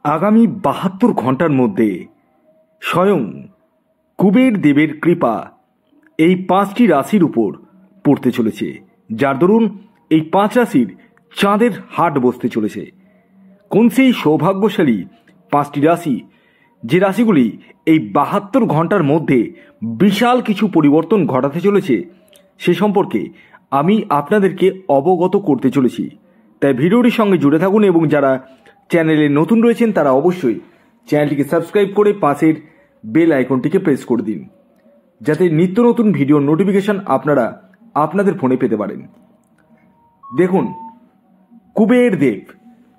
আগামী ৭২ ঘন্টার মধ্যে স্বয়ং কুবের দেবের কৃপা এই ৫টি রাশির উপর পড়তে চলেছে, যার দরুন এই ৫ রাশির চাঁদের হাট বসতে চলেছে। কোন সেই সৌভাগ্যশালী ৫টি রাশি, যে রাশিগুলি এই ৭২ ঘন্টার মধ্যে বিশাল কিছু পরিবর্তন ঘটাতে চলেছে, সে সম্পর্কে আমি আপনাদেরকে অবগত করতে চলেছি। তাই ভিডিওটির সঙ্গে জুড়ে থাকুন এবং যারা চ্যানেলে নতুন রয়েছেন তারা অবশ্যই চ্যানেলটিকে সাবস্ক্রাইব করে পাশের বেল আইকনটিকে প্রেস করে দিন, যাতে নিত্য নতুন ভিডিওর নোটিফিকেশন আপনারা আপনাদের ফোনে পেতে পারেন। দেখুন, কুবের দেব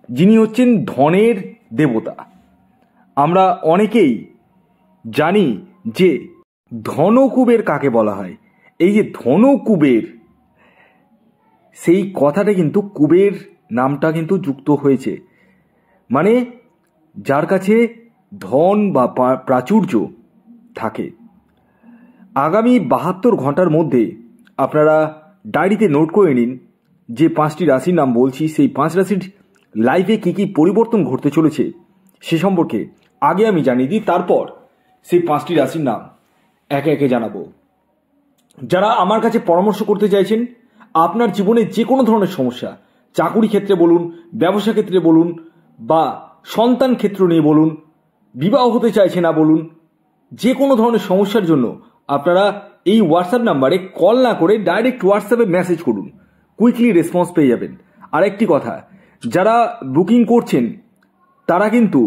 যিনি হচ্ছেন ধনের দেবতা। আমরা অনেকেই জানি যে ধনকুবের কাকে বলা হয়। এই যে ধনকুবের, সেই কথাটা কিন্তু কুবের নামটা কিন্তু যুক্ত হয়েছে, মানে যার কাছে ধন বা প্রাচুর্য থাকে। আগামী ৭২ ঘন্টার মধ্যে আপনারা ডায়েরিতে নোট করে নিন যে ৫টি রাশির নাম বলছি, সেই ৫ রাশির লাইফে কী কী পরিবর্তন ঘটতে চলেছে সে সম্পর্কে আগে আমি জানিয়ে দিই, তারপর সেই ৫টি রাশির নাম একে একে জানাবো। যারা আমার কাছে পরামর্শ করতে চাইছেন, আপনার জীবনে যে কোনো ধরনের সমস্যা, চাকুরি ক্ষেত্রে বলুন, ব্যবসা ক্ষেত্রে বলুন, বা সন্তান ক্ষেত্র নিয়ে বলুন, বিবাহ হতে চাইছে না বলুন, যে কোনো ধরনের সমস্যার জন্য আপনারা এই হোয়াটসঅ্যাপ নাম্বারে কল না করে ডাইরেক্ট হোয়াটসঅ্যাপে মেসেজ করুন, কুইকলি রেসপন্স পেয়ে যাবেন। আর একটি কথা, যারা বুকিং করছেন তারা কিন্তু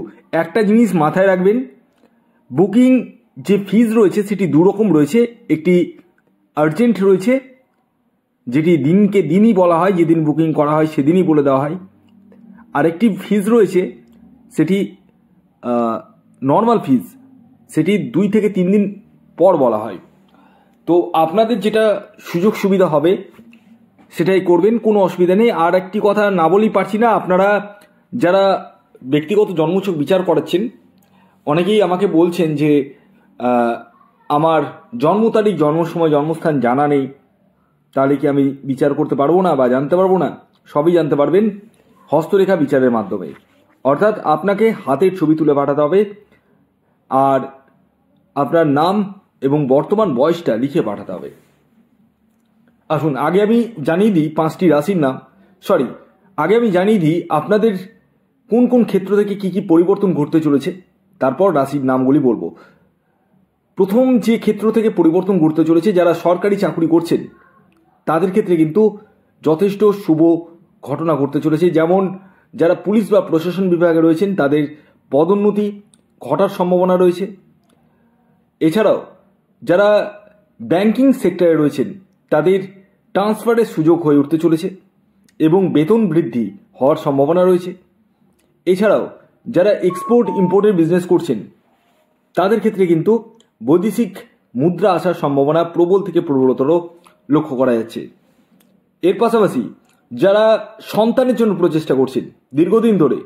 একটা জিনিস মাথায় রাখবেন, বুকিং যে ফিজ রয়েছে সেটি দুরকম রয়েছে। একটি আর্জেন্ট রয়েছে, যেটি দিনকে দিনই বলা হয়, যেদিন বুকিং করা হয় সেদিনই বলে দেওয়া হয়। আরেকটি ফিজ রয়েছে, সেটি নর্মাল ফিজ, সেটি 2 থেকে 3 দিন পর বলা হয়। তো আপনাদের যেটা সুযোগ সুবিধা হবে সেটাই করবেন, কোনো অসুবিধা নেই। আর একটি কথা না বলেই পারছি না, আপনারা যারা ব্যক্তিগত জন্মছক বিচার করাচ্ছেন, অনেকেই আমাকে বলছেন যে আমার জন্ম তারিখ, জন্ম সময়, জন্মস্থান জানা নেই, তাহলে কি আমি বিচার করতে পারবো না বা জানতে পারবো না? সবই জানতে পারবেন হস্তরেখা বিচারের মাধ্যমে। অর্থাৎ আপনাকে হাতের ছবি তুলে পাঠাতে হবে আর আপনার নাম এবং বর্তমান বয়সটা লিখে পাঠাতে হবে। আসুন আগে আমি জানিয়ে দিই 5টি রাশির নাম, আগে আমি জানিয়ে দিই আপনাদের কোন কোন ক্ষেত্র থেকে কি কি পরিবর্তন ঘটতে চলেছে, তারপর রাশির নামগুলি বলবো। প্রথম যে ক্ষেত্র থেকে পরিবর্তন ঘটতে চলেছে, যারা সরকারি চাকরি করছেন তাদের ক্ষেত্রে কিন্তু যথেষ্ট শুভ ঘটনা ঘটতে চলেছে। যেমন যারা পুলিশ বা প্রশাসন বিভাগে রয়েছেন তাদের পদোন্নতি ঘটার সম্ভাবনা রয়েছে। এছাড়াও যারা ব্যাংকিং সেক্টরে রয়েছেন তাদের ট্রান্সফারের সুযোগ হয়ে উঠতে চলেছে এবং বেতন বৃদ্ধি হওয়ার সম্ভাবনা রয়েছে। এছাড়াও যারা এক্সপোর্ট ইম্পোর্টের বিজনেস করছেন তাদের ক্ষেত্রে কিন্তু বৈদেশিক মুদ্রা আসার সম্ভাবনা প্রবল থেকে প্রবলতর লক্ষ্য করা যাচ্ছে। এর পাশাপাশি যারা সন্তানের জন্য প্রচেষ্টা করছেন দীর্ঘদিন ধরে,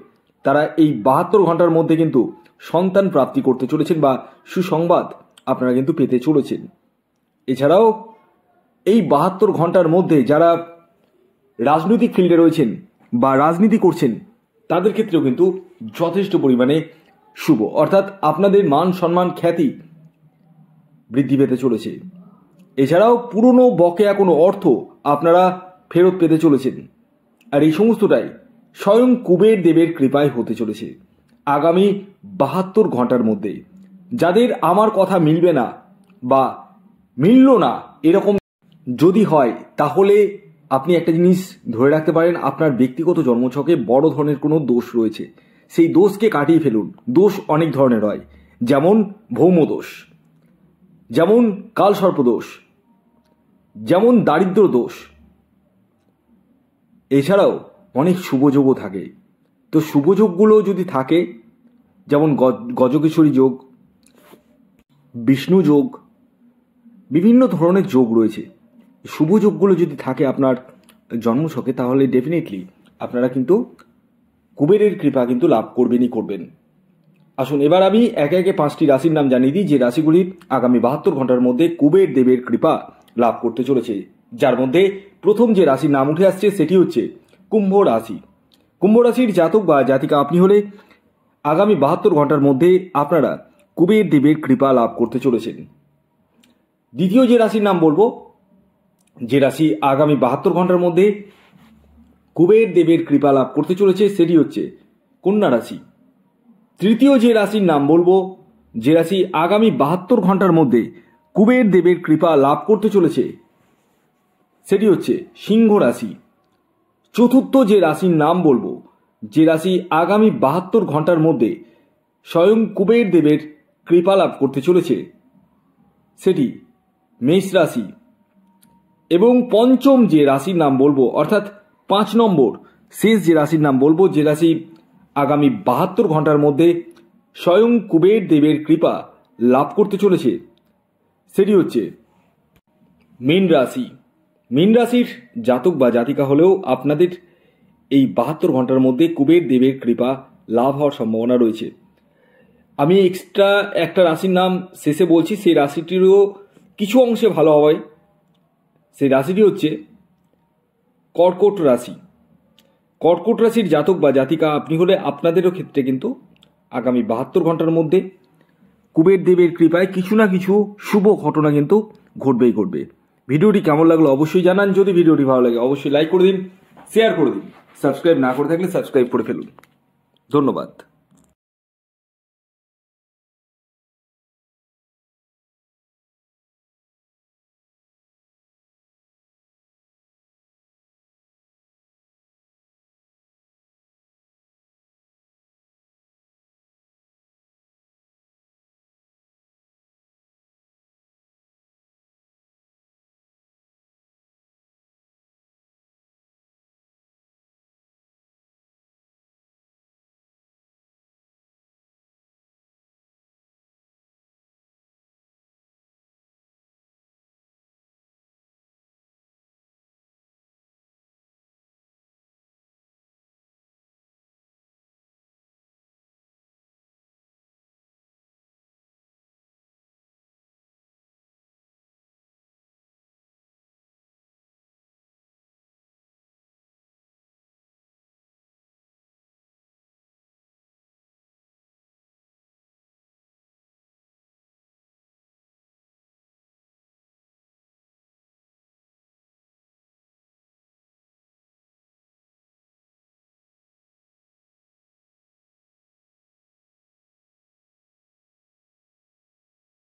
তারা এই ৭২ ঘন্টার মধ্যে কিন্তু সন্তান প্রাপ্তি করতে চলেছেন বা সুসংবাদ আপনারা কিন্তু পেতে চলেছেন। এছাড়াও এই ৭২ ঘন্টার মধ্যে যারা রাজনৈতিক ফিল্ডে রয়েছেন বা রাজনীতি করছেন তাদের ক্ষেত্রেও কিন্তু যথেষ্ট পরিমাণে শুভ, অর্থাৎ আপনাদের মান সম্মান খ্যাতি বৃদ্ধি পেতে চলেছে। এছাড়াও পুরনো বকেয়া কোনো অর্থ আপনারা ফেরত পেতে চলেছেন। আর এই সমস্তটাই স্বয়ং কুবের দেবের কৃপায় হতে চলেছে আগামী ৭২ ঘন্টার মধ্যে। যাদের আমার কথা মিলবে না বা মিলল না এরকম যদি হয়, তাহলে আপনি একটা জিনিস ধরে রাখতে পারেন, আপনার ব্যক্তিগত জন্মছকে বড় ধরনের কোনো দোষ রয়েছে। সেই দোষকে কাটিয়ে ফেলুন। দোষ অনেক ধরনের হয়, যেমন ভৌম দোষ, যেমন কালসর্পদোষ, যেমন দারিদ্র দোষ। এছাড়াও অনেক শুভযোগও থাকে। তো শুভযোগগুলো যদি থাকে, যেমন গজকেশরী যোগ, বিষ্ণু যোগ, বিভিন্ন ধরনের যোগ রয়েছে। শুভযোগগুলো যদি থাকে আপনার জন্মছকে, তাহলে ডেফিনেটলি আপনারা কিন্তু কুবেরের কৃপা কিন্তু লাভ করবেনই করবেন। আসুন এবার আমি একে একে 5টি রাশির নাম জানিয়ে দিই, যে রাশিগুলি আগামী ৭২ ঘন্টার মধ্যে কুবের দেবের কৃপা লাভ করতে চলেছে। যার মধ্যে প্রথম যে রাশির নাম উঠে আসছে সেটি হচ্ছে কুম্ভ রাশি। কুম্ভ রাশির জাতক বা জাতিকা আপনি হলে আগামী 72 ঘন্টার মধ্যে আপনারা কুবের দেবের কৃপা লাভ করতে চলেছেন। দ্বিতীয় যে রাশির নাম বলবো, যে রাশি আগামী 72 ঘন্টার মধ্যে কুবের দেবের কৃপা লাভ করতে চলেছে, সেটি হচ্ছে কন্যা রাশি। তৃতীয় যে রাশির নাম বলবো, যে রাশি আগামী 72 ঘন্টার মধ্যে কুবের দেবের কৃপা লাভ করতে চলেছে, সেটি হচ্ছে সিংহ রাশি। চতুর্থ যে রাশির নাম বলবো, যে রাশি আগামী 72 ঘন্টার মধ্যে স্বয়ং কুবের দেবের কৃপা লাভ করতে চলেছে, সেটি মেষ রাশি। এবং পঞ্চম যে রাশির নাম বলবো, অর্থাৎ 5 নম্বর শেষ যে রাশির নাম বলবো, যে রাশি আগামী 72 ঘন্টার মধ্যে স্বয়ং কুবের দেবের কৃপা লাভ করতে চলেছে, সেটি হচ্ছে মীন রাশি। মীন রাশির জাতক বা জাতিকা হলেও আপনাদের এই 72 ঘন্টার মধ্যে কুবের দেবের কৃপা লাভ হওয়ার সম্ভাবনা রয়েছে। আমি এক্সট্রা একটা রাশির নাম শেষে বলছি, সেই রাশিটিরও কিছু অংশে ভালো হবে। সেই রাশিটি হচ্ছে কর্কট রাশি। কর্কট রাশির জাতক বা জাতিকা আপনি হলে আপনাদেরও ক্ষেত্রে কিন্তু আগামী 72 ঘন্টার মধ্যে কুবের দেবের কৃপায় কিছু না কিছু শুভ ঘটনা কিন্তু ঘটবেই ঘটবে। ভিডিওটি কেমন লাগলো অবশ্যই জানান। যদি ভিডিওটি ভালো লাগে অবশ্যই লাইক করে দিন, শেয়ার করে দিন, সাবস্ক্রাইব না করে থাকলে সাবস্ক্রাইব করে ফেলুন। ধন্যবাদ।